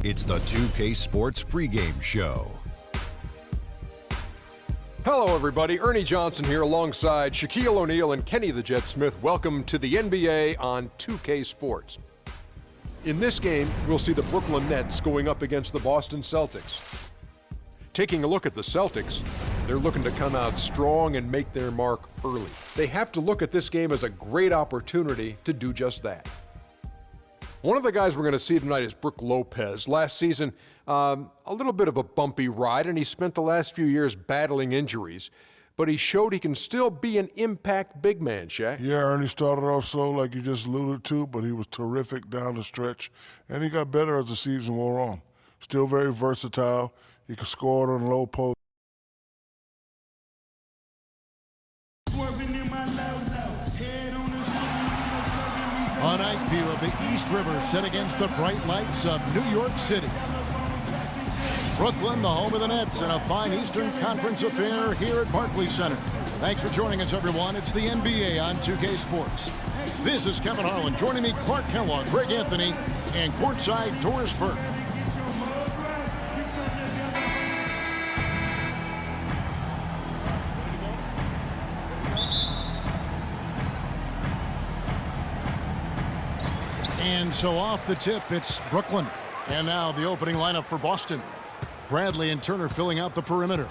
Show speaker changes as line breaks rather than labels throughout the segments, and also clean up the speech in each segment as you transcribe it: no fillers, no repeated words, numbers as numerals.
It's the 2K Sports pregame show.
Hello, everybody. Ernie Johnson here alongside Shaquille O'Neal and Kenny the Jet Smith. Welcome to the NBA on 2K Sports. In this game, we'll see the Brooklyn Nets going up against the Boston Celtics. Taking a look at the Celtics, they're looking to come out strong and make their mark early. They have to look at this game as a great opportunity to do just that. One of the guys we're going to see tonight is Brook Lopez. Last season, a little bit of a bumpy ride, and he spent the last few years battling injuries. But he showed he can still be an impact big man, Shaq.
Yeah, Ernie started off slow like you just alluded to, but he was terrific down the stretch. And he got better as the season wore on. Still very versatile. He could score on low post.
A night view of the East River set against the bright lights of New York City. Brooklyn, the home of the Nets, and a fine Eastern Conference affair here at Barclays Center. Thanks for joining us, everyone. It's the NBA on 2K Sports. This is Kevin Harlan. Joining me, Clark Kellogg, Greg Anthony, and courtside Doris Burke. And so off the tip, it's Brooklyn. And now the opening lineup for Boston. Bradley and Turner filling out the perimeter.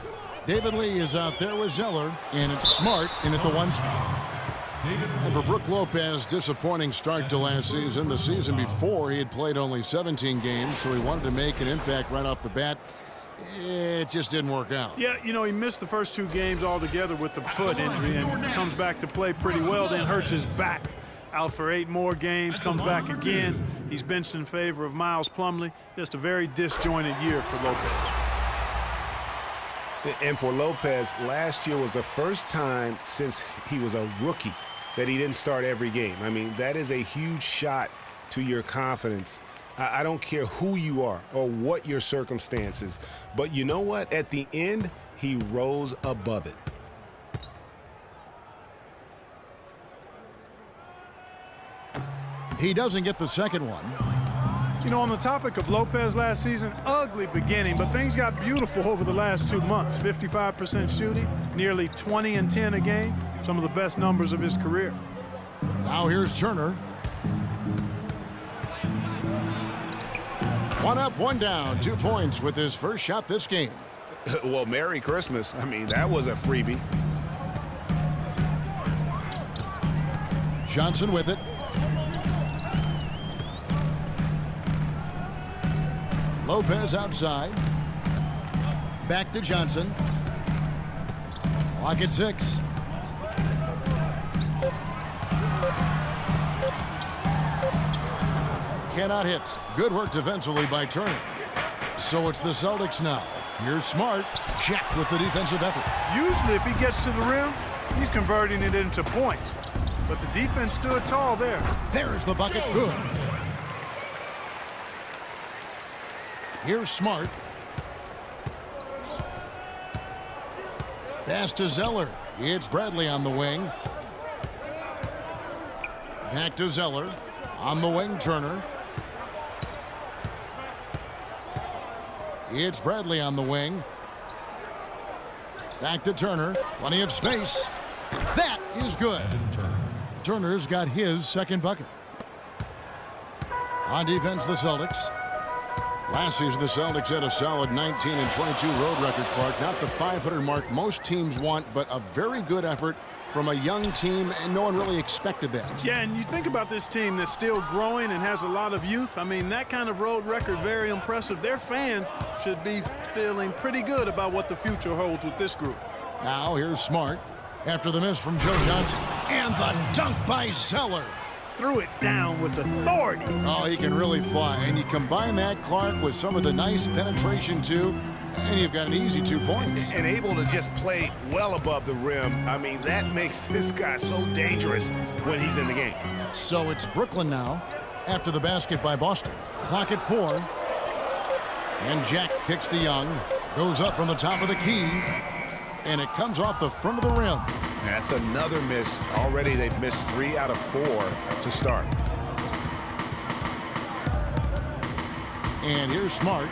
David Lee is out there with Zeller, and it's Smart in at the one spot. And for Brook Lopez, disappointing start to last season. The season before, he had played only 17 games, so he wanted to make an impact right off the bat. It just didn't work out.
Yeah, you know, he missed the first 2 games altogether with the foot injury and comes back to play pretty well, then hurts his back. Out for 8 more games, comes back again. He's benched in favor of Miles Plumlee. Just a very disjointed year for Lopez.
And for Lopez, last year was the first time since he was a rookie that he didn't start every game. I mean, that is a huge shot to your confidence. I don't care who you are or what your circumstances, but you know what? At the end, he rose above it.
He doesn't get the second one.
You know, on the topic of Lopez last season, ugly beginning, but things got beautiful over the last 2 months. 55% shooting, nearly 20 and 10 a game, some of the best numbers of his career.
Now here's Turner. 1 up, 1 down, 2 points with his first shot this game.
Well, Merry Christmas. I mean, that was a freebie.
Johnson with it. Lopez outside. Back to Johnson. Clock at 6. Cannot hit. Good work defensively by Turner. So it's the Celtics now. Here's Smart. Jack with the defensive effort.
Usually if he gets to the rim, he's converting it into points. But the defense stood tall there.
There's the bucket. Good. Here's Smart. Pass to Zeller. It's Bradley on the wing. Back to Zeller. On the wing, Turner. It's Bradley on the wing. Back to Turner. Plenty of space. That is good. Turner's got his second bucket. On defense, the Celtics. Last season, the Celtics had a solid 19 and 22 road record, Clark. Not the 500 mark most teams want, but a very good effort from a young team, and no one really expected that.
Yeah, and you think about this team that's still growing and has a lot of youth. I mean, that kind of road record, very impressive. Their fans should be feeling pretty good about what the future holds with this group.
Now, here's Smart after the miss from Joe Johnson. And the dunk by Zeller.
Threw it down with authority.
Oh, he can really fly. And you combine that, Clark, with some of the nice penetration, too, and you've got an easy 2 points.
And able to just play well above the rim. I mean, that makes this guy so dangerous when he's in the game.
So it's Brooklyn now after the basket by Boston. Clock at 4. And Jack kicks to Young. Goes up from the top of the key. And it comes off the front of the rim.
That's another miss. Already they've missed 3 out of 4 to start.
And here's Smart.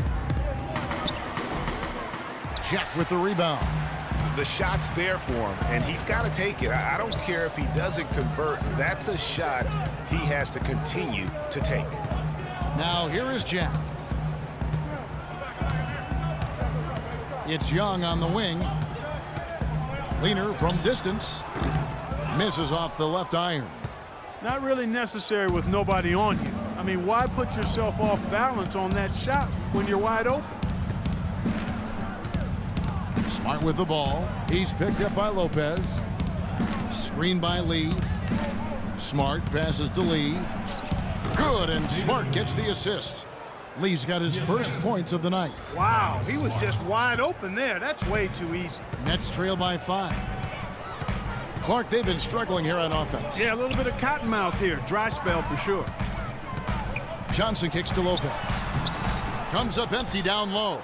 Jack with the rebound.
The shot's there for him, and he's got to take it. I don't care if he doesn't convert. That's a shot he has to continue to take.
Now here is Jack. It's Young on the wing. Leaner from distance. Misses off the left iron.
Not really necessary with nobody on you. I mean, why put yourself off balance on that shot when you're wide open?
Smart with the ball. He's picked up by Lopez. Screen by Lee. Smart passes to Lee. Good, and Smart gets the assist. Lee's got his first points of the night.
Wow, he was just wide open there. That's way too easy.
Nets trail by 5. Clark, they've been struggling here on offense.
Yeah, a little bit of cottonmouth here. Dry spell for sure.
Johnson kicks to Lopez. Comes up empty down low.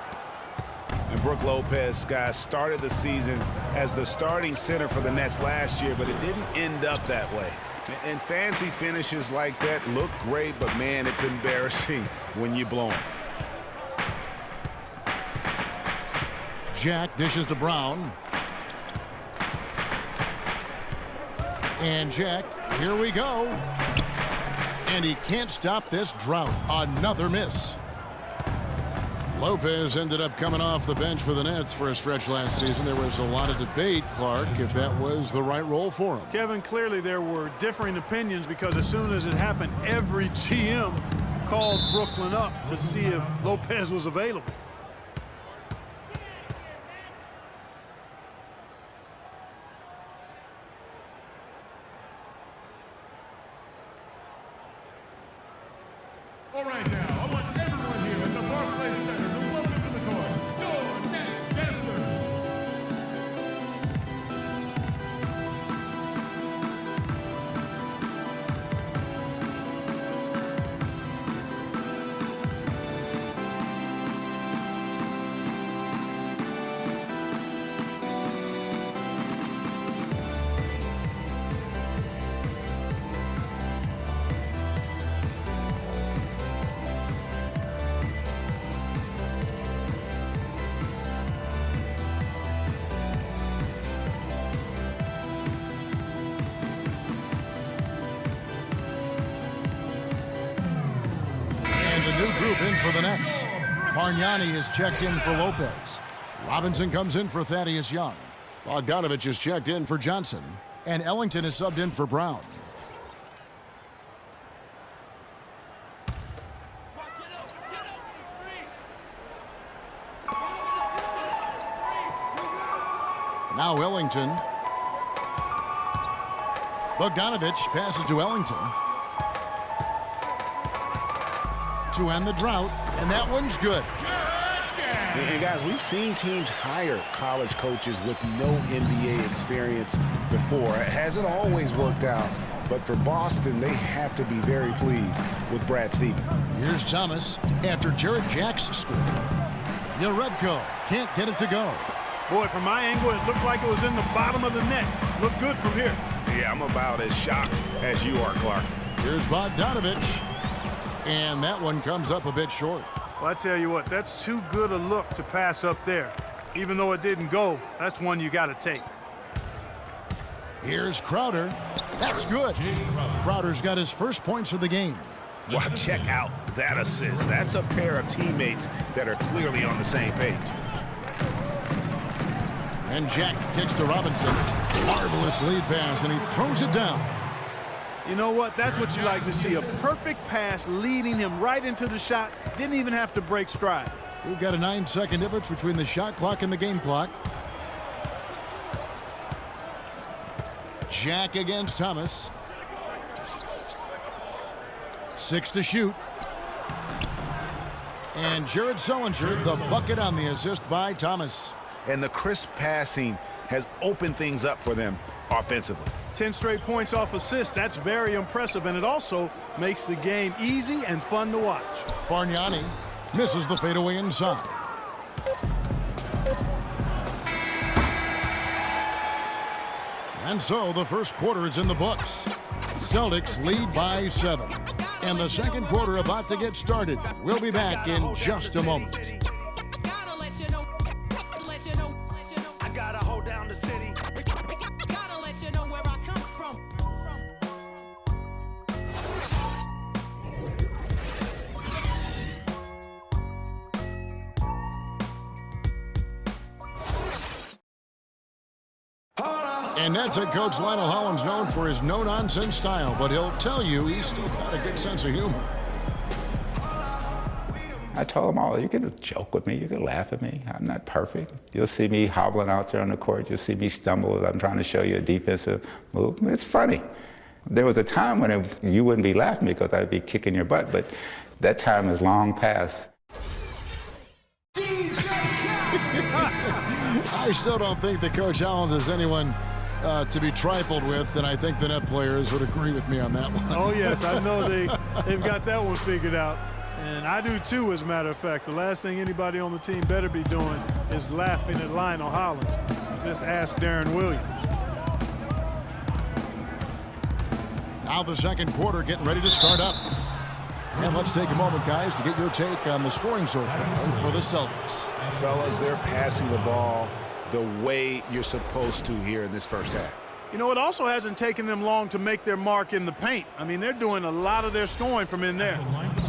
And Brook Lopez, guys, started the season as the starting center for the Nets last year, but it didn't end up that way. And fancy finishes like that look great, but, man, it's embarrassing when you blow them.
Jack dishes to Brown. And Jack, here we go. And he can't stop this drought. Another miss. Lopez ended up coming off the bench for the Nets for a stretch last season. There was a lot of debate, Clark, if that was the right role for him.
Kevin, clearly there were differing opinions because as soon as it happened, every GM called Brooklyn up to see if Lopez was available.
All right, now, I want everyone here at the Barclays Center to welcome to the court your next dancer.
New group in for the Nets. Bargnani is checked in for Lopez. Robinson comes in for Thaddeus Young. Bogdanovich is checked in for Johnson. And Ellington is subbed in for Brown. Now Ellington. Bogdanovich passes to Ellington. To end the drought, and that one's good.
And guys, we've seen teams hire college coaches with no NBA experience before. It hasn't always worked out, but for Boston, they have to be very pleased with Brad Stevens.
Here's Thomas after Jared Jack's score. Yarebko can't get it to go.
Boy, from my angle, it looked like it was in the bottom of the net. Looked good from here.
Yeah, I'm about as shocked as you are, Clark.
Here's Bogdanovich. And that one comes up a bit short.
Well, I tell you what, that's too good a look to pass up there. Even though it didn't go, that's one you got to take.
Here's Crowder. That's good. Crowder's got his first points of the game.
Well, check out that assist. That's a pair of teammates that are clearly on the same page.
And Jack kicks to Robinson. Marvelous lead pass, and he throws it down.
You know what? That's what you like to see. A perfect pass leading him right into the shot. Didn't even have to break stride.
We've got a 9-second difference between the shot clock and the game clock. Jack against Thomas. 6 to shoot. And Jared Sullinger, the bucket on the assist by Thomas.
And the crisp passing has opened things up for them offensively.
10 straight points off assist. That's very impressive, and it also makes the game easy and fun to watch.
Bargnani misses the fadeaway inside. And so the first quarter is in the books. Celtics lead by 7. And the second quarter about to get started. We'll be back in just a moment.
I gotta hold down the city. Gotta let you know where I come from.
And that's head coach Lionel Hollins, known for his no-nonsense style, but he'll tell you he's still got a good sense of humor.
I told them all, you can joke with me, you can laugh at me. I'm not perfect. You'll see me hobbling out there on the court. You'll see me stumble as I'm trying to show you a defensive move. It's funny. There was a time when you wouldn't be laughing because I'd be kicking your butt, but that time is long past.
I still don't think that Coach Hollins is anyone to be trifled with, and I think the net players would agree with me on that one.
Oh, yes, I know they've got that one figured out. And I do too, as a matter of fact. The last thing anybody on the team better be doing is laughing at Lionel Hollins. Just ask Darren Williams.
Now the second quarter getting ready to start up. And let's take a moment, guys, to get your take on the scoring so far for the Celtics.
Fellas, they're passing the ball the way you're supposed to here in this first half.
You know, it also hasn't taken them long to make their mark in the paint. I mean, they're doing a lot of their scoring from in there.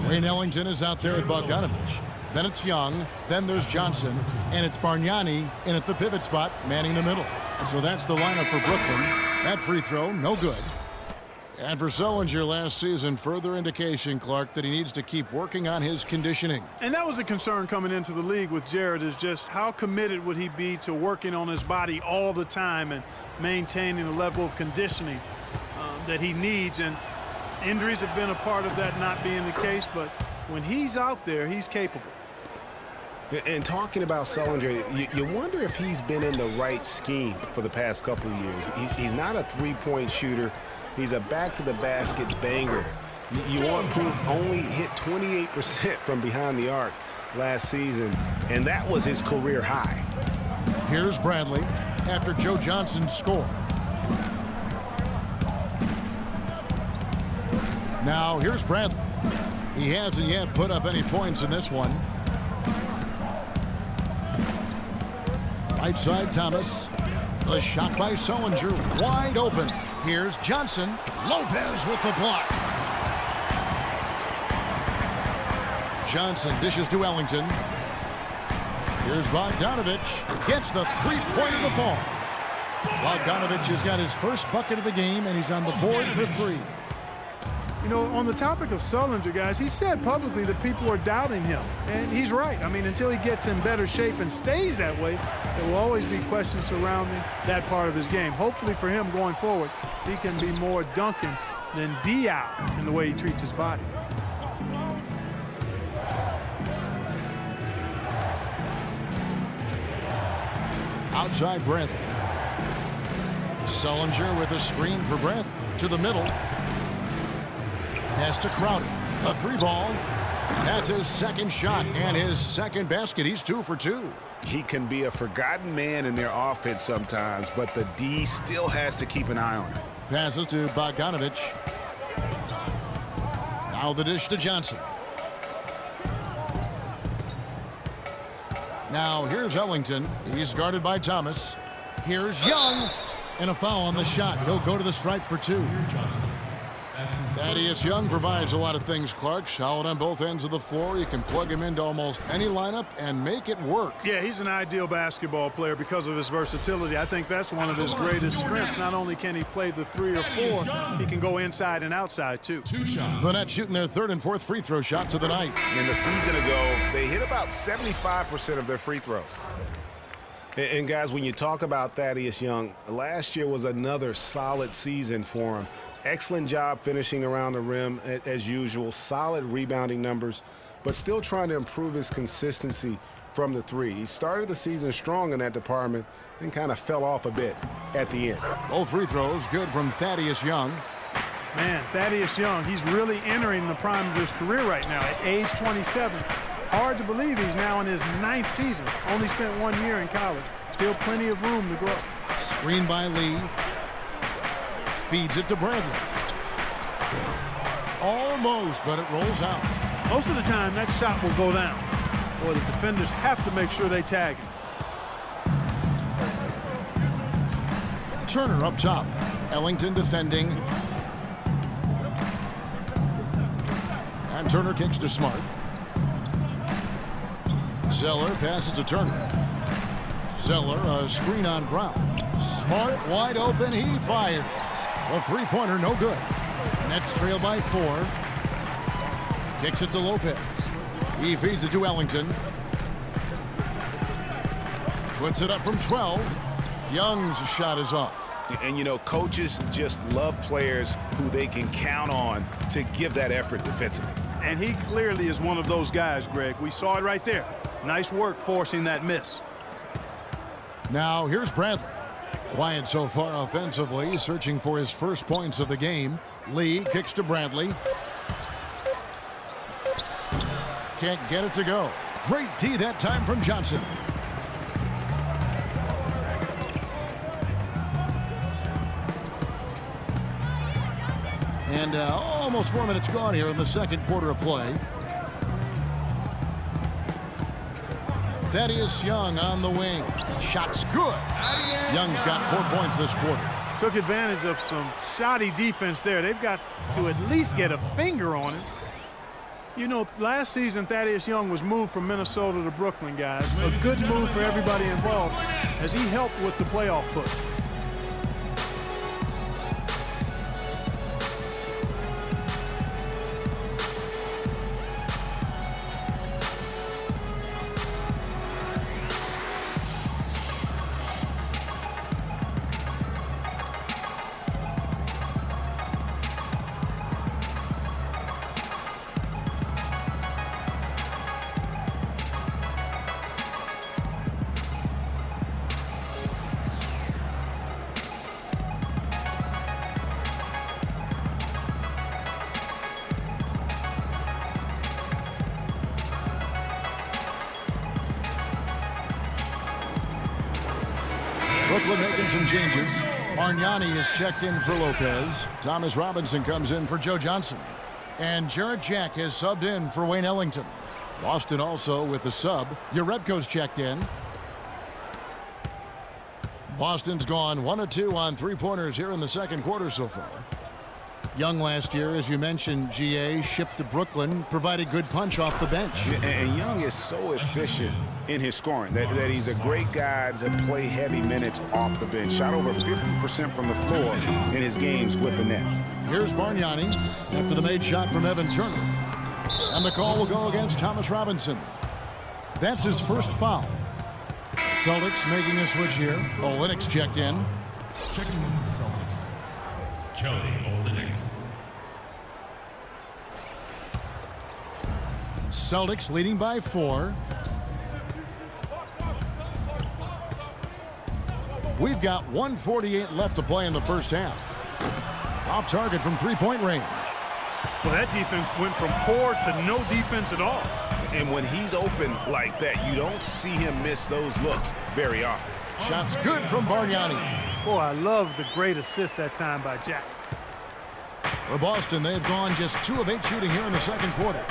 Wayne Ellington is out there with Bogdanovich. Then it's Young. Then there's Johnson. And it's Bargnani in at the pivot spot, manning the middle. So that's the lineup for Brooklyn. That free throw, no good. And for Sullinger last season, further indication, Clark, that he needs to keep working on his conditioning.
And that was a concern coming into the league with Jared, is just how committed would he be to working on his body all the time and maintaining the level of conditioning that he needs. And injuries have been a part of that not being the case, but when he's out there, he's capable.
And talking about Sullinger, you wonder if he's been in the right scheme for the past couple of years. He's not a three-point shooter. He's a back-to-the-basket banger. You want proof, only hit 28% from behind the arc last season, and that was his career high.
Here's Bradley after Joe Johnson's score. Now here's Bradley. He hasn't yet put up any points in this one. Right side, Thomas. The shot by Sullinger, wide open. Here's Johnson. Lopez with the block. Johnson dishes to Ellington. Here's Bogdanovich. Gets the three-pointer to fall. Bogdanovich has got his first bucket of the game, and he's on the board for three.
You know, on the topic of Sullinger, guys, he said publicly that people are doubting him. And he's right. I mean, until he gets in better shape and stays that way, there will always be questions surrounding that part of his game. Hopefully for him going forward, he can be more Duncan than Diaw in the way he treats his body.
Outside Bradley. Sullinger with a screen for Bradley. To the middle. Pass to Crowder. A three ball. That's his second shot and his second basket. He's 2 for 2.
He can be a forgotten man in their offense sometimes, but the D still has to keep an eye on him.
Passes to Bogdanovich. Now the dish to Johnson. Now here's Ellington. He's guarded by Thomas. Here's Young. And a foul on the shot. He'll go to the stripe for 2. Thaddeus Young provides a lot of things, Clark. Solid on both ends of the floor. You can plug him into almost any lineup and make it work.
Yeah, he's an ideal basketball player because of his versatility. I think that's one of his greatest strengths. Not only can he play the 3 or 4, he can go inside and outside, too.
The Nets shooting their third and fourth free throw shots of the night.
And the season ago, they hit about 75% of their free throws. And guys, when you talk about Thaddeus Young, last year was another solid season for him. Excellent job finishing around the rim as usual. Solid rebounding numbers, but still trying to improve his consistency from the 3. He started the season strong in that department and kind of fell off a bit at the end.
Both free throws good from Thaddeus Young.
Man, Thaddeus Young, he's really entering the prime of his career right now at age 27. Hard to believe he's now in his 9th season. Only spent 1 year in college. Still plenty of room to grow.
Screen by Lee. Feeds it to Bradley. Almost, but it rolls out.
Most of the time, that shot will go down. Boy, the defenders have to make sure they tag him.
Turner up top. Ellington defending. And Turner kicks to Smart. Zeller passes to Turner. Zeller, a screen on Brown. Smart wide open. He fires. A three-pointer, no good. Nets trail by 4. Kicks it to Lopez. He feeds it to Ellington. Puts it up from 12. Young's shot is off.
And, you know, coaches just love players who they can count on to give that effort defensively.
And he clearly is one of those guys, Greg. We saw it right there. Nice work forcing that miss.
Now, here's Bradley. Quiet so far offensively, searching for his first points of the game. Lee kicks to Bradley. Can't get it to go. Great D that time from Johnson. And almost 4 minutes gone here in the second quarter of play. Thaddeus Young on the wing. Shot's good. Young's got 4 points this quarter.
Took advantage of some shoddy defense there. They've got to at least get a finger on it. You know, last season, Thaddeus Young was moved from Minnesota to Brooklyn, guys. A good move for everybody involved as he helped with the playoff push.
Brooklyn making some changes. Bargnani is checked in for Lopez. Thomas Robinson comes in for Joe Johnson. And Jarrett Jack has subbed in for Wayne Ellington. Boston also with the sub. Jerebko's checked in. Boston's gone 1 of 2 on three-pointers here in the second quarter so far. Young last year, as you mentioned, GA, shipped to Brooklyn, provided good punch off the bench.
And Young is so efficient in his scoring that he's a great guy to play heavy minutes off the bench. Shot over 50% from the floor in his games with the Nets.
Here's Bargnani after the made shot from Evan Turner. And the call will go against Thomas Robinson. That's his first foul. Celtics making a switch here. Olynyk's checked in.
Checking in for the Celtics, Kelly Olynyk.
Celtics leading by 4. We've got 1:48 left to play in the first half. Off target from three-point range.
Well, that defense went from poor to no defense at all.
And when he's open like that, you don't see him miss those looks very often.
Shots good from Bargnani.
Boy, I love the great assist that time by Jack.
For Boston, they've gone just 2 of 8 shooting here in the second quarter.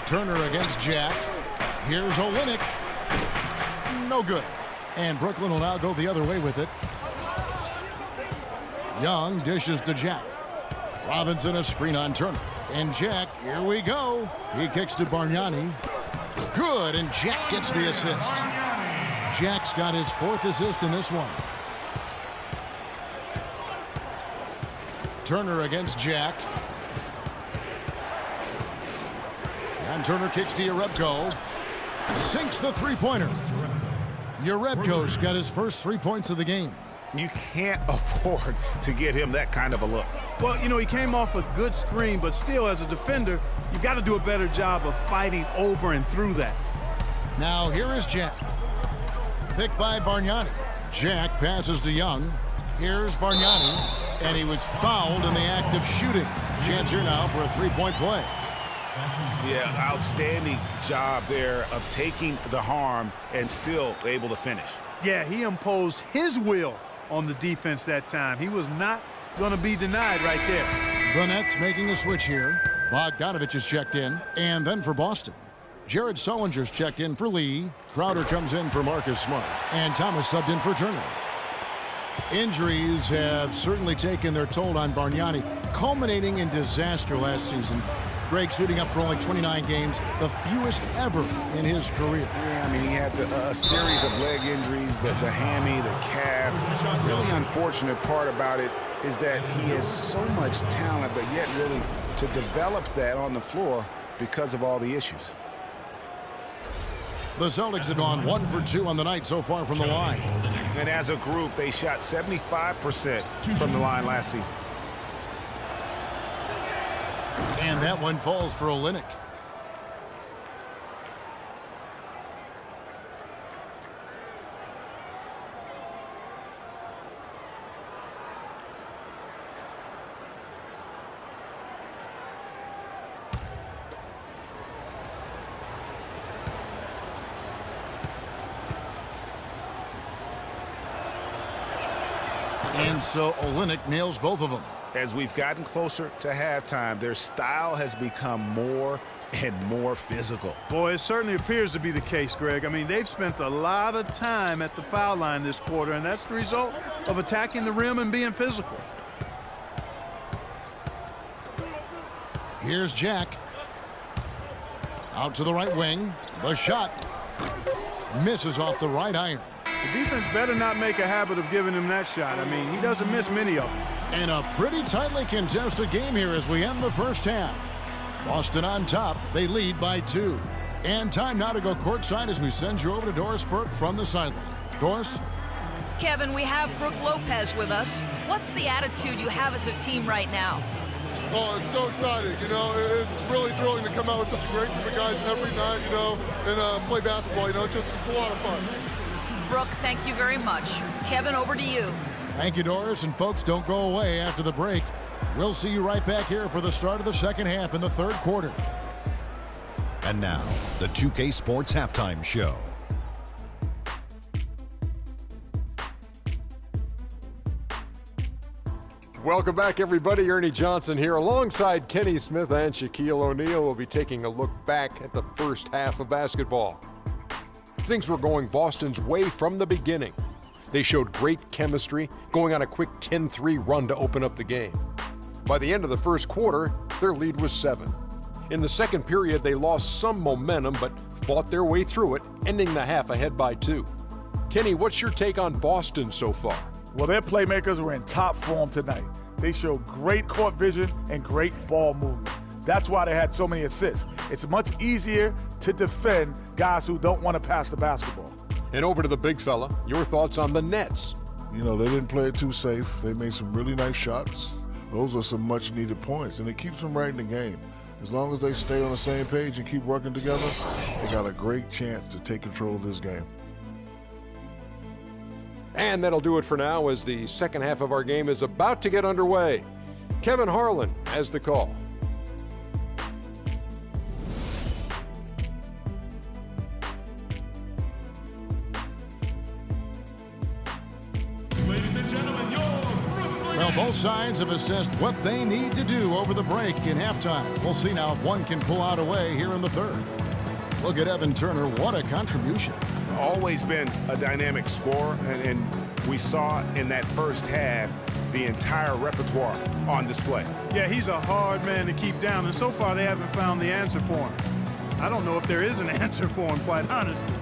Turner against Jack. Here's Olynyk. No good. And Brooklyn will now go the other way with it. Young dishes to Jack. Robinson a screen on Turner. And Jack, here we go. He kicks to Bargnani. Good, and Jack gets the assist. Jack's got his 4th assist in this one. Turner against Jack. And Turner kicks to Jerebko. Sinks the three-pointer. Jerebko's got his first 3 points of the game.
You can't afford to get him that kind of a look.
Well, you know, he came off a good screen, but still, as a defender, you got to do a better job of fighting over and through that.
Now, here is Jack. Picked by Bargnani. Jack passes to Young. Here's Bargnani, and he was fouled in the act of shooting. Chance here now for a three-point play.
Yeah, outstanding job there of taking the harm and still able to finish.
Yeah, he imposed his will on the defense that time. He was not going to be denied right there.
The Nets making a switch here. Bogdanovich is checked in, and then for Boston, Jared Sullinger's checked in for Lee. Crowder comes in for Marcus Smart, and Thomas subbed in for Turner. Injuries have certainly taken their toll on Bargnani, culminating in disaster last season. Greg suiting up for only 29 games, the fewest ever in his career.
Yeah, I mean, he had a series of leg injuries, the hammy, the calf. Really unfortunate part about it is that he has so much talent, but yet really to develop that on the floor because of all the issues.
The Celtics have gone 1 for 2 on the night so far from the line.
And as a group, they shot 75% from the line last season.
And that one falls for Olynyk. And so Olynyk nails both of them.
As we've gotten closer to halftime, their style has become more and more physical.
Boy, it certainly appears to be the case, Greg. I mean, they've spent a lot of time at the foul line this quarter, and that's the result of attacking the rim and being physical.
Here's Jack. Out to the right wing. The shot misses off the right iron.
The defense better not make a habit of giving him that shot. I mean, he doesn't miss many of them.
And a pretty tightly contested game here as we end the first half. Boston on top. They lead by 2. And time now to go courtside as we send you over to Doris Burke from the sideline. Doris?
Kevin, we have Brooke Lopez with us. What's the attitude you have as a team right now?
Oh, it's so exciting. You know, it's really thrilling to come out with such a great group of guys every night, you know, and play basketball. You know, it's a lot of fun.
Brooke, thank you very much. Kevin, over to you.
Thank you, Doris. And folks, don't go away after the break. We'll see you right back here for the start of the second half in the third quarter.
And now, the 2K Sports Halftime Show.
Welcome back, everybody. Ernie Johnson here alongside Kenny Smith and Shaquille O'Neal. We'll be taking a look back at the first half of basketball. Things were going Boston's way from the beginning. They showed great chemistry, going on a quick 10-3 run to open up the game. By the end of the first quarter, their lead was 7. In the second period, they lost some momentum, but fought their way through it, ending the half ahead by 2. Kenny, what's your take on Boston so far?
Well, their playmakers were in top form tonight. They showed great court vision and great ball movement. That's why they had so many assists. It's much easier to defend guys who don't want to pass the basketball.
And over to the big fella, your thoughts on the Nets?
You know, they didn't play it too safe. They made some really nice shots. Those are some much-needed points, and it keeps them right in the game. As long as they stay on the same page and keep working together, they got a great chance to take control of this game.
And that'll do it for now as the second half of our game is about to get underway. Kevin Harlan has the call.
Well, both sides have assessed what they need to do over the break in halftime. We'll see now if one can pull out a way here in the third. Look at Evan Turner. What a contribution.
Always been a dynamic scorer, and we saw in that first half the entire repertoire on display.
Yeah, he's a hard man to keep down, and so far they haven't found the answer for him. I don't know if there is an answer for him, quite honestly.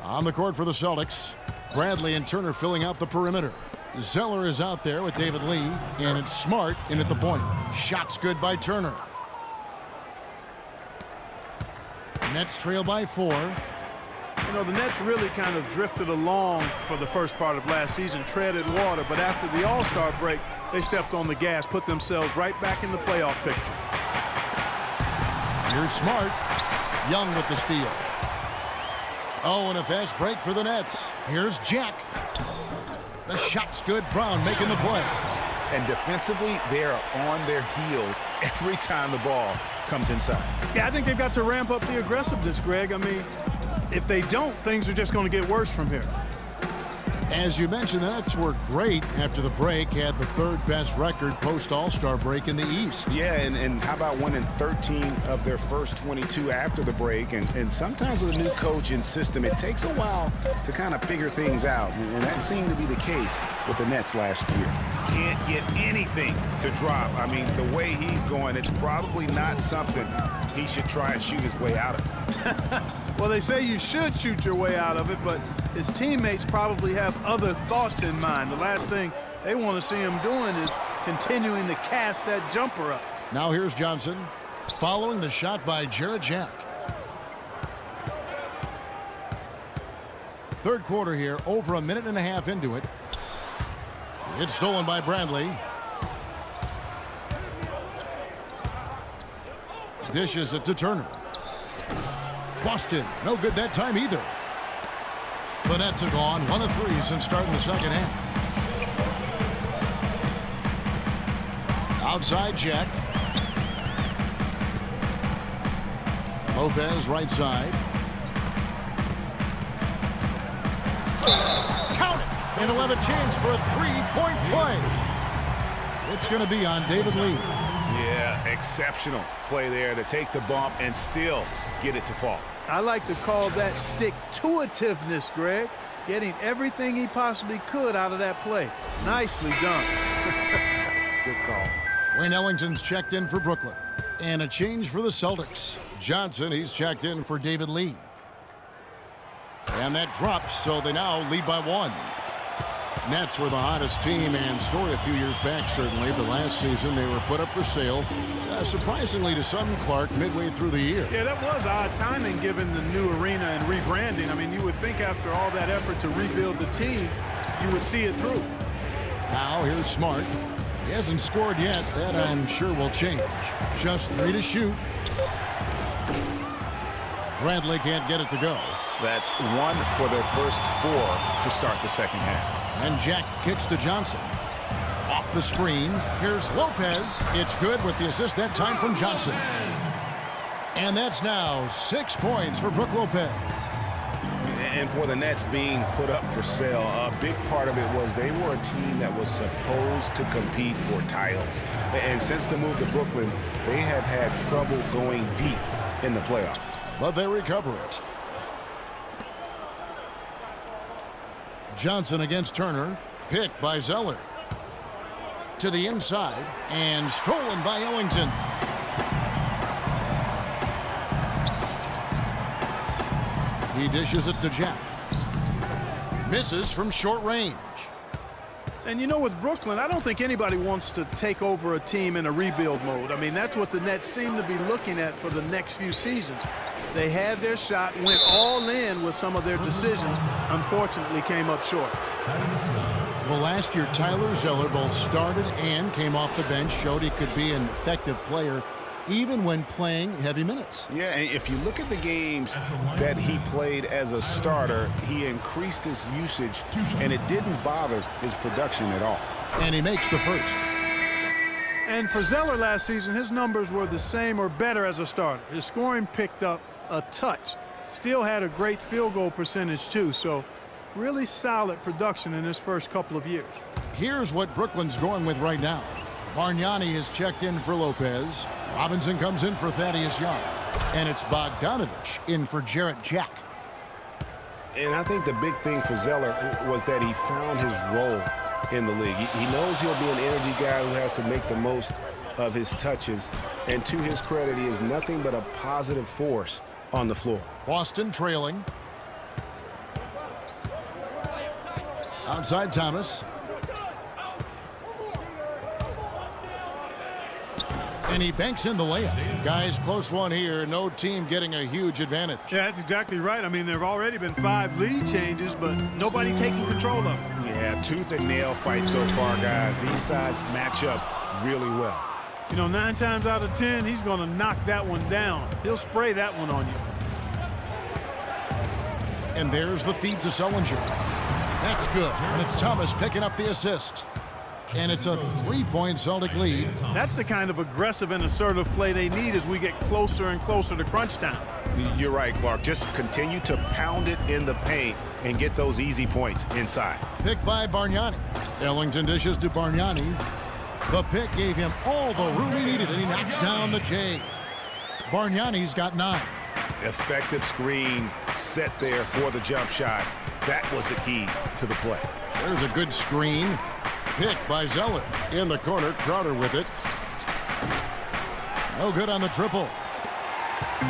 On the court for the Celtics, Bradley and Turner filling out the perimeter. Zeller is out there with David Lee, and it's Smart in at the point. Shot's good by Turner. Nets trail by 4.
You know, the Nets really kind of drifted along for the first part of last season, treaded water, but after the All-Star break, they stepped on the gas, put themselves right back in the playoff picture.
Here's Smart. Young with the steal. Oh, and a fast break for the Nets. Here's Jack. The shot's good. Brown making the play.
And defensively, they are on their heels every time the ball comes inside.
Yeah, I think they've got to ramp up the aggressiveness, Greg. I mean, if they don't, things are just going to get worse from here.
As you mentioned, the Nets were great after the break, had the 3rd best record post-All-Star break in the East.
Yeah, and how about winning 13 of their first 22 after the break? And sometimes with a new coach and system, it takes a while to kind of figure things out. And that seemed to be the case with the Nets last year. Can't get anything to drop. I mean, the way he's going, it's probably not something he should try and shoot his way out of.
Well, they say you should shoot your way out of it, but his teammates probably have other thoughts in mind. The last thing they want to see him doing is continuing to cast that jumper up.
Now here's Johnson following the shot by Jarrett Jack. 3rd quarter here, over a minute and a half into it. It's stolen by Bradley. Dishes it to Turner. Boston, no good that time either. The Nets have gone 1 of 3 since starting the second half. Outside Jack. Lopez right side. Count it! And he'll have a chance for a 3-point play. It's going to be on David Lee.
Yeah, exceptional play there to take the bump and still get it to fall.
I like to call that stick-to-itiveness, Greg. Getting everything he possibly could out of that play. Nicely done. Good call.
Wayne Ellington's checked in for Brooklyn. And a change for the Celtics. Johnson, he's checked in for David Lee. And that drops, so they now lead by 1. Nets were the hottest team and story a few years back, certainly, but last season they were put up for sale, surprisingly to some, Clark, midway through the year.
Yeah, that was odd timing given the new arena and rebranding. I mean, you would think after all that effort to rebuild the team, you would see it through.
Now here's Smart. He hasn't scored yet. That I'm sure will change. Just 3 to shoot. Bradley can't get it to go.
That's 1 for their first 4 to start the second half.
And Jack kicks to Johnson. Off the screen. Here's Lopez. It's good with the assist that time from Johnson. And that's now 6 points for Brook Lopez.
And for the Nets being put up for sale, a big part of it was they were a team that was supposed to compete for titles. And since the move to Brooklyn, they have had trouble going deep in the playoffs.
But they recover it. Johnson against Turner. Picked by Zeller. To the inside. And stolen by Ellington. He dishes it to Jack. Misses from short range.
And you know, with Brooklyn, I don't think anybody wants to take over a team in a rebuild mode. I mean, that's what the Nets seem to be looking at for the next few seasons. They had their shot, went all in with some of their decisions, unfortunately came up short.
Well, last year, Tyler Zeller both started and came off the bench, showed he could be an effective player even when playing heavy minutes.
Yeah, and if you look at the games that he played as a starter, he increased his usage, and it didn't bother his production at all.
And he makes the first.
And for Zeller last season, his numbers were the same or better as a starter. His scoring picked up a touch. Still had a great field goal percentage, too, so really solid production in his first couple of years.
Here's what Brooklyn's going with right now. Bargnani is checked in for Lopez. Robinson comes in for Thaddeus Young. And it's Bogdanovich in for Jarrett Jack.
And I think the big thing for Zeller was that he found his role in the league. He knows he'll be an energy guy who has to make the most of his touches. And to his credit, he is nothing but a positive force on the floor.
Boston trailing. Outside Thomas. And he banks in the layup. Guys, close one here. No team getting a huge advantage.
Yeah, that's exactly right. I mean, there have already been 5 lead changes, but nobody taking control of it.
Yeah, tooth and nail fight so far, guys. These sides match up really well.
You know, 9 times out of 10, he's going to knock that one down. He'll spray that one on you.
And there's the feed to Sullinger. That's good. And it's Thomas picking up the assist. And it's a 3-point Celtic lead.
That's the kind of aggressive and assertive play they need as we get closer and closer to crunch time.
You're right, Clark. Just continue to pound it in the paint and get those easy points inside.
Pick by Bargnani. Ellington dishes to Bargnani. The pick gave him all the room he needed, and he knocks down the J. Bargnani's got 9.
Effective screen set there for the jump shot. That was the key to the play.
There's a good screen. Pick by Zeller. In the corner, Crowder with it. No good on the triple.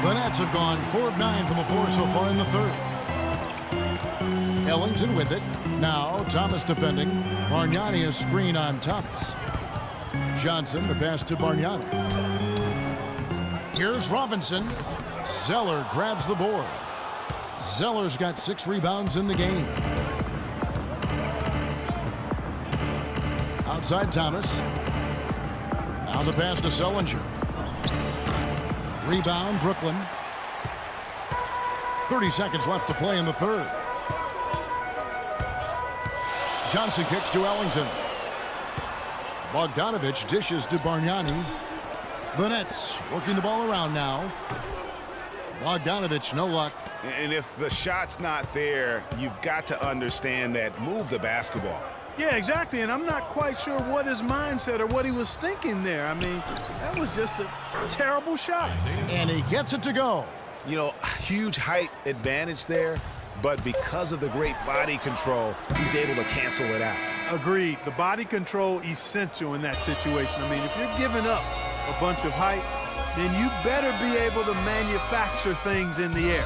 The Nets have gone 4 of 9 from the floor so far in the third. Ellington with it. Now Thomas defending. Bargnani a screen on Thomas. Johnson, the pass to Bargnani. Here's Robinson. Zeller grabs the board. Zeller's got 6 rebounds in the game. Outside Thomas. Now the pass to Sullinger. Rebound, Brooklyn. 30 seconds left to play in the third. Johnson kicks to Ellington. Bogdanovich dishes to Bargnani. The Nets working the ball around now. Bogdanovich, no luck.
And if the shot's not there, you've got to understand that. Move the basketball.
Yeah, exactly, and I'm not quite sure what his mindset or what he was thinking there. I mean, that was just a terrible shot.
And he gets it to go.
You know, huge height advantage there, but because of the great body control, he's able to cancel it out.
Agreed. The body control essential in that situation. I mean, if you're giving up a bunch of height, then you better be able to manufacture things in the air.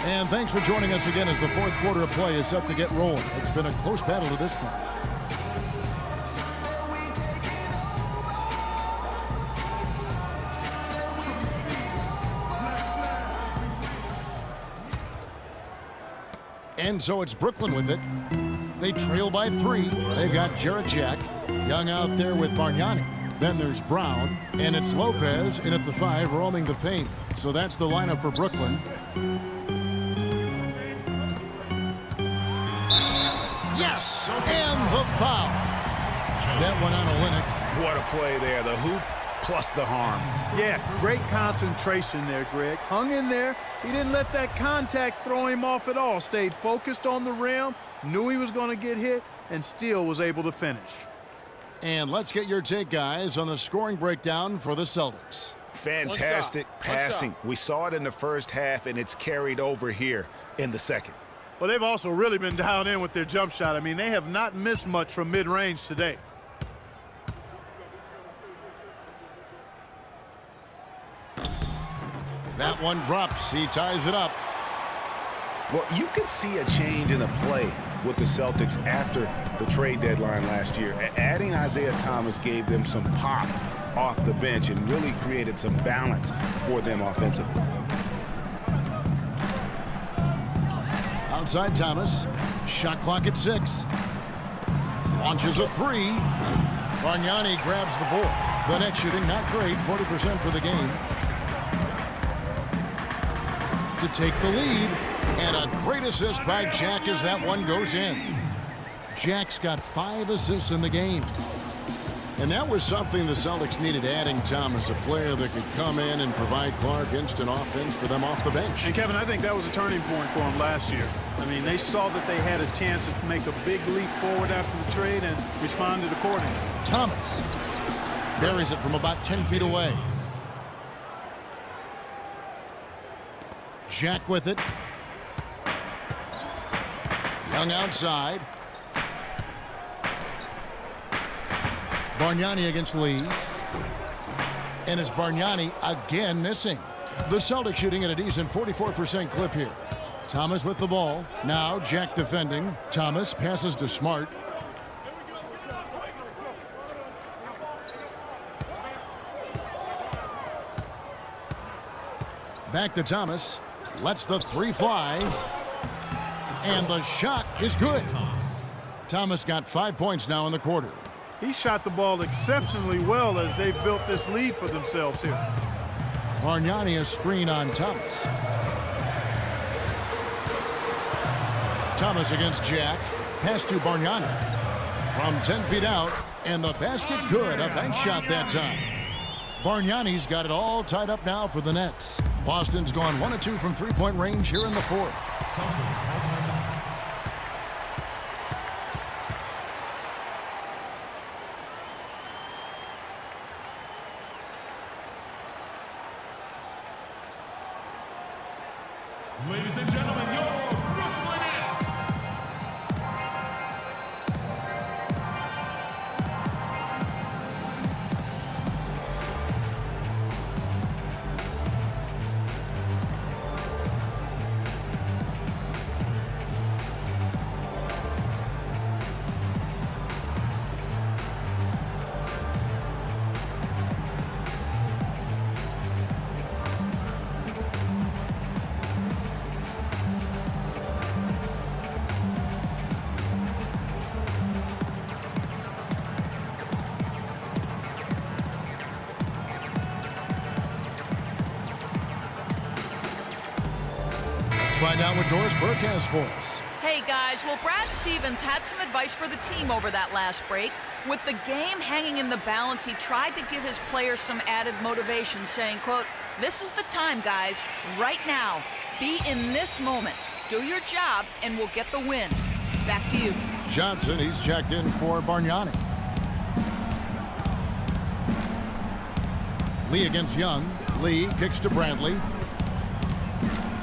And thanks for joining us again as the fourth quarter of play is set to get rolling. It's been a close battle to this point. And so it's Brooklyn with it. They trail by 3. They've got Jarrett Jack. Young out there with Bargnani. Then there's Brown. And it's Lopez in at the 5 roaming the paint. So that's the lineup for Brooklyn. Yes, and the foul. That one on Olynyk.
What a play there. The hoop plus the harm.
Yeah, great concentration there, Greg. Hung in there. He didn't let that contact throw him off at all. Stayed focused on the rim, knew he was going to get hit, and still was able to finish.
And let's get your take, guys, on the scoring breakdown for the Celtics.
Fantastic passing. We saw it in the first half, and it's carried over here in the second.
Well, they've also really been dialed in with their jump shot. I mean, they have not missed much from mid-range today.
That one drops. He ties it up.
Well, you could see a change in the play with the Celtics after the trade deadline last year. Adding Isaiah Thomas gave them some pop off the bench and really created some balance for them offensively.
Outside Thomas. Shot clock at 6. Launches a 3. Bargnani grabs the board. The net shooting not great. 40% for the game. To take the lead. And a great assist by Jack as that one goes in. Jack's got 5 assists in the game. And that was something the Celtics needed, adding Thomas, a player that could come in and provide Clark instant offense for them off the bench.
And, Kevin, I think that was a turning point for them last year. I mean, they saw that they had a chance to make a big leap forward after the trade and responded accordingly.
Thomas buries it from about 10 feet away. Jack with it. Young outside. Bargnani against Lee. And it's Bargnani again missing. The Celtics shooting at a decent 44% clip here. Thomas with the ball. Now Jack defending. Thomas passes to Smart. Back to Thomas. Lets the three fly. And the shot is good. Thomas got 5 points now in the quarter.
He shot the ball exceptionally well as they've built this lead for themselves here.
Bargnani a screen on Thomas. Thomas against Jack. Pass to Bargnani. From 10 feet out. And the basket good. A bank shot that time. Bargnani's got it all tied up now for the Nets. Boston's gone 1 of 2 from three-point range here in the fourth.
Ladies and gentlemen, your Brooklyn Nets.
Find out what Doris Burke has for us.
Hey guys, well Brad Stevens had some advice for the team over that last break. With the game hanging in the balance, he tried to give his players some added motivation, saying, quote, "This is the time, guys, right now. Be in this moment. Do your job and we'll get the win." Back to you.
Johnson, he's checked in for Bargnani. Lee against Young. Lee kicks to Bradley.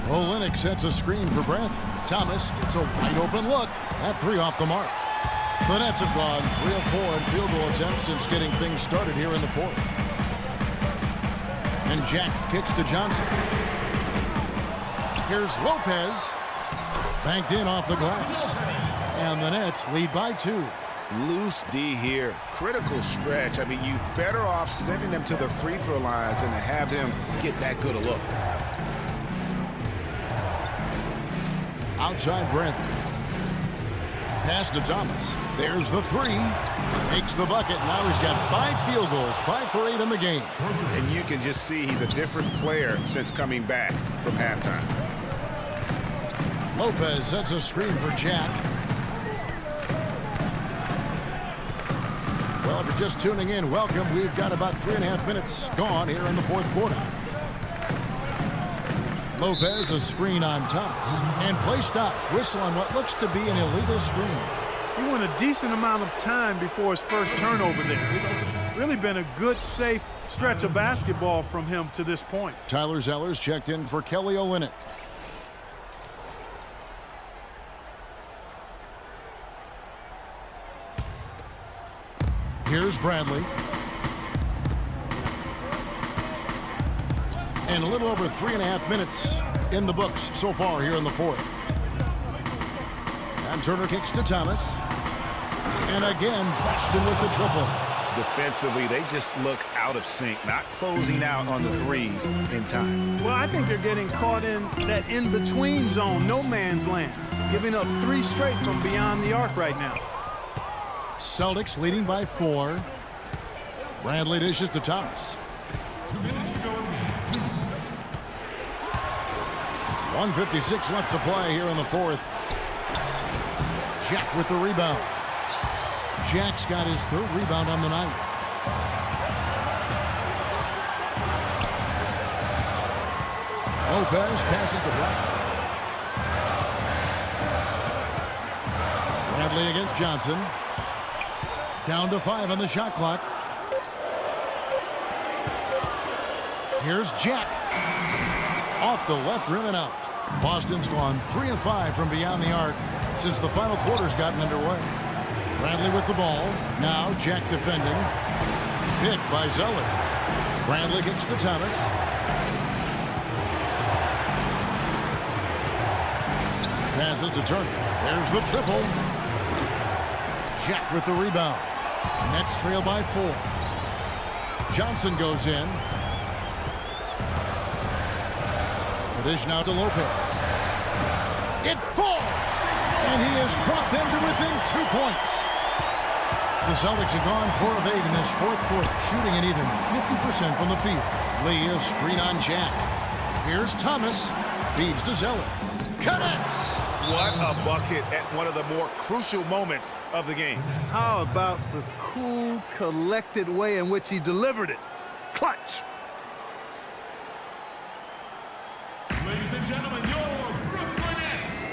Olenek sets a screen for Bradley. Thomas, it's a wide open look. That three off the mark. The Nets have gone 3 of 4 in field goal attempts since getting things started here in the fourth. And Jack kicks to Johnson. Here's Lopez. Banked in off the glass. And the Nets lead by 2.
Loose D here. Critical stretch. I mean, you better off sending them to the free throw lines than to have them get that good a look.
Outside Bradley. Pass to Thomas. There's the three. Makes the bucket. Now he's got 5 field goals. 5 for 8 in the game.
And you can just see he's a different player since coming back from halftime.
Lopez sets a screen for Jack. Well, if you're just tuning in, welcome. We've got about 3.5 minutes gone here in the fourth quarter. Lopez a screen on Thomas. And play stops. Whistle on what looks to be an illegal screen.
He went a decent amount of time before his first turnover there. It's really been a good, safe stretch of basketball from him to this point.
Tyler Zeller's checked in for Kelly Olynyk. Here's Bradley. And a little over 3.5 minutes in the books so far here in the fourth. And Turner kicks to Thomas. And again, Boston with the triple.
Defensively, they just look out of sync, not closing out on the threes in time.
Well, I think they're getting caught in that in-between zone, no man's land, giving up 3 straight from beyond the arc right now.
Celtics leading by 4. Bradley dishes to Thomas.
2 minutes to go in the game.
1:56 left to play here in the fourth. Jack with the rebound. Jack's got his 3rd rebound on the night. Lopez passes to Bradley. Bradley against Johnson. Down to 5 on the shot clock. Here's Jack. off the left rim and out. Boston's gone 3 of 5 from beyond the arc since the final quarter's gotten underway. Bradley with the ball. Now Jack defending. Pick by Zeller. Bradley kicks to Thomas. Passes to Turner. There's the triple. Jack with the rebound. Nets trail by 4. Johnson goes in. The dish now to Lopez. It falls! And he has brought them to within 2 points. The Celtics have gone 4 of 8 in this fourth quarter, shooting at even 50% from the field. Lee is screen on Jack. Here's Thomas. Feeds to Zeller. Connects!
What a bucket at one of the more crucial moments of the game.
How about the cool, collected way in which he delivered it? Clutch!
Ladies and gentlemen, your Brooklyn Nets.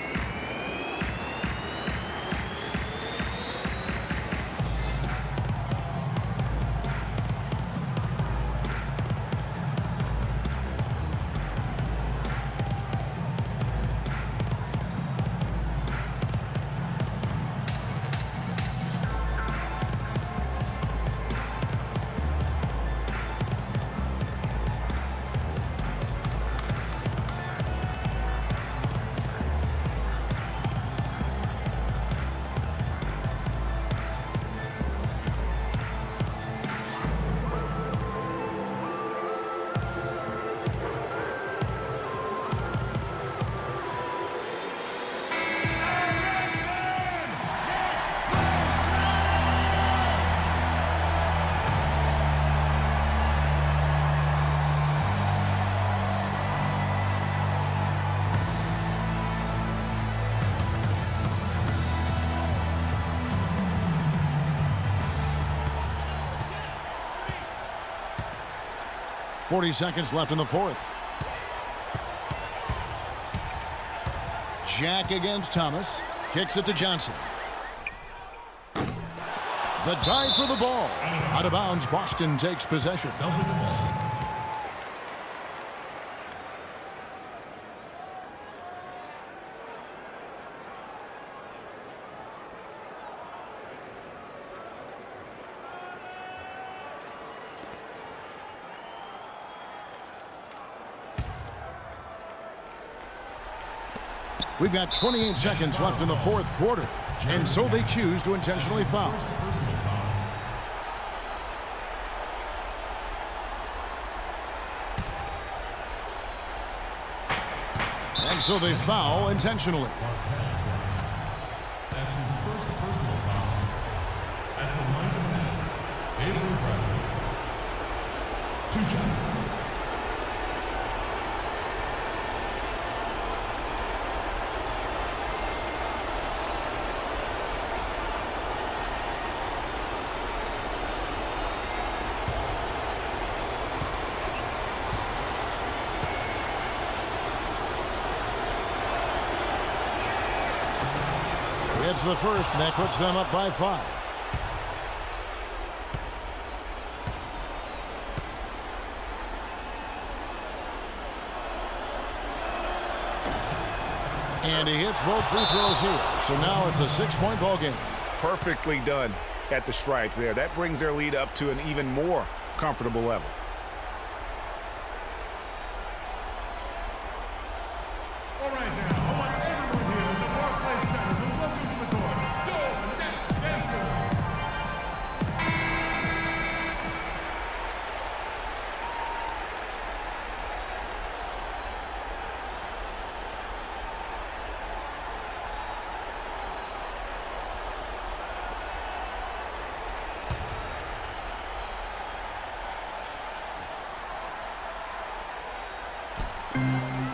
.40 seconds left in the fourth. Jack against Thomas. Kicks it to Johnson. The dive for the ball. Out of bounds, Boston takes possession.
Celtics ball.
We've got 28 seconds left in the fourth quarter, and so they choose to intentionally foul. And so they foul intentionally.
That's his first personal foul. At the line of the net, Avery Bradley. 2 shots.
It's the first, and that puts them up by 5. And he hits both free throws here. So now it's a 6-point ball game.
Perfectly done at the stripe there. That brings their lead up to an even more comfortable level.
All right, now, I want everyone here at the Barclays Center to welcome to the court, your Nets dancers.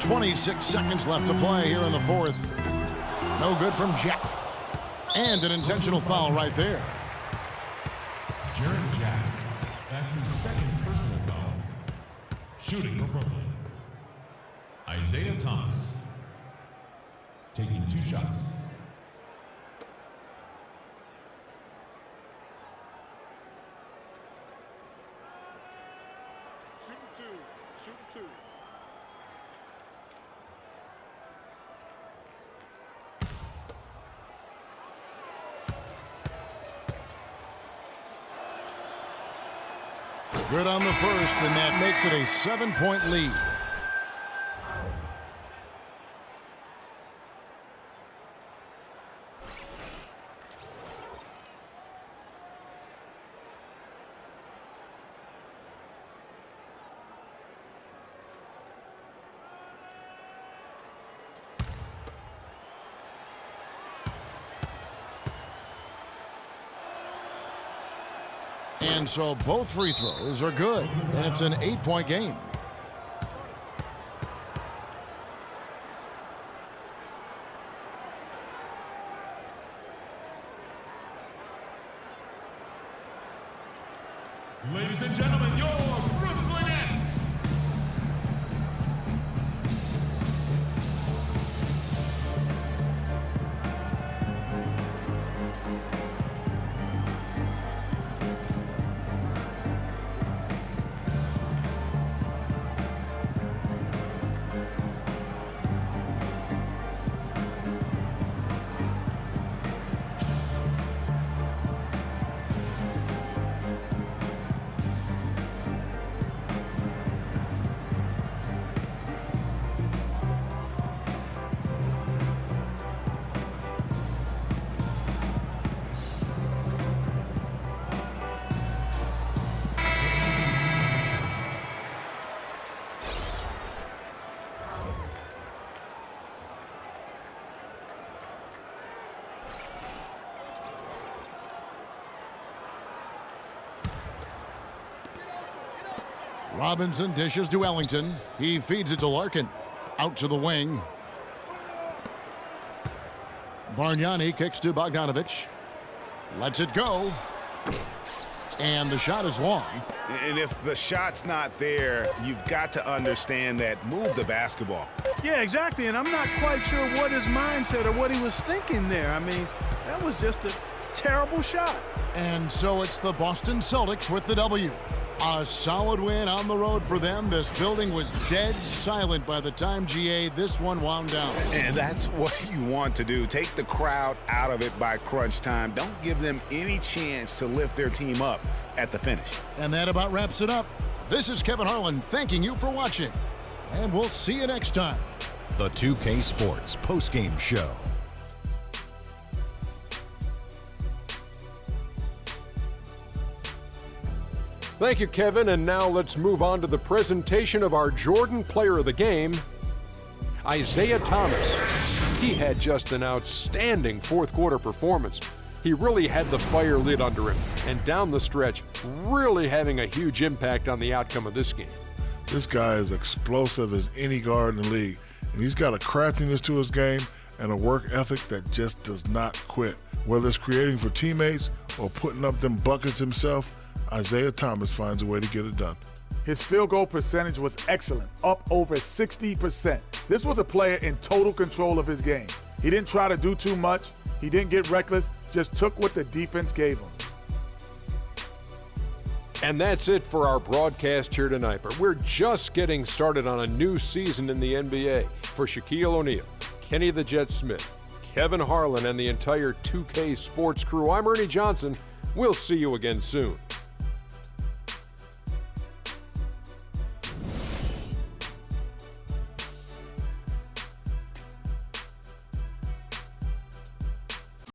.26 seconds left to play here in the fourth. No good from Jack. And an intentional foul right there.
Jared Jack. That's his second personal foul. Shooting for Brooklyn. Isaiah Thomas. Taking 2 shots.
Shoot 2. Shoot 2.
Good on the first, and that makes it a 7-point lead. And so both free throws are good, and it's an 8-point game.
Ladies and gentlemen, your Brooklyn Nets.
Robinson dishes to Ellington. He feeds it to Larkin. Out to the wing. Bargnani kicks to Bogdanovich. Lets it go. And the shot is long.
And if the shot's not there, you've got to understand that move the basketball.
Yeah, exactly, and I'm not quite sure what his mindset or what he was thinking there. I mean, that was just a terrible shot.
And so it's the Boston Celtics with the W. A solid win on the road for them. This building was dead silent by the time, GA, this one wound down.
And that's what you want to do. Take the crowd out of it by crunch time. Don't give them any chance to lift their team up at the finish.
And that about wraps it up. This is Kevin Harlan thanking you for watching. And we'll see you next time.
The 2K Sports postgame show.
Thank you, Kevin. And now let's move on to the presentation of our Jordan Player of the Game, Isaiah Thomas. He had just an outstanding fourth quarter performance. He really had the fire lit under him, and down the stretch, really having a huge impact on the outcome of this game.
This guy is explosive as any guard in the league, and he's got a craftiness to his game and a work ethic that just does not quit. Whether it's creating for teammates or putting up them buckets himself, Isaiah Thomas finds a way to get it done.
His field goal percentage was excellent, up over 60%. This was a player in total control of his game. He didn't try to do too much. He didn't get reckless, just took what the defense gave him.
And that's it for our broadcast here tonight, but we're just getting started on a new season in the NBA. For Shaquille O'Neal, Kenny the Jet Smith, Kevin Harlan, and the entire 2K Sports crew, I'm Ernie Johnson. We'll see you again soon.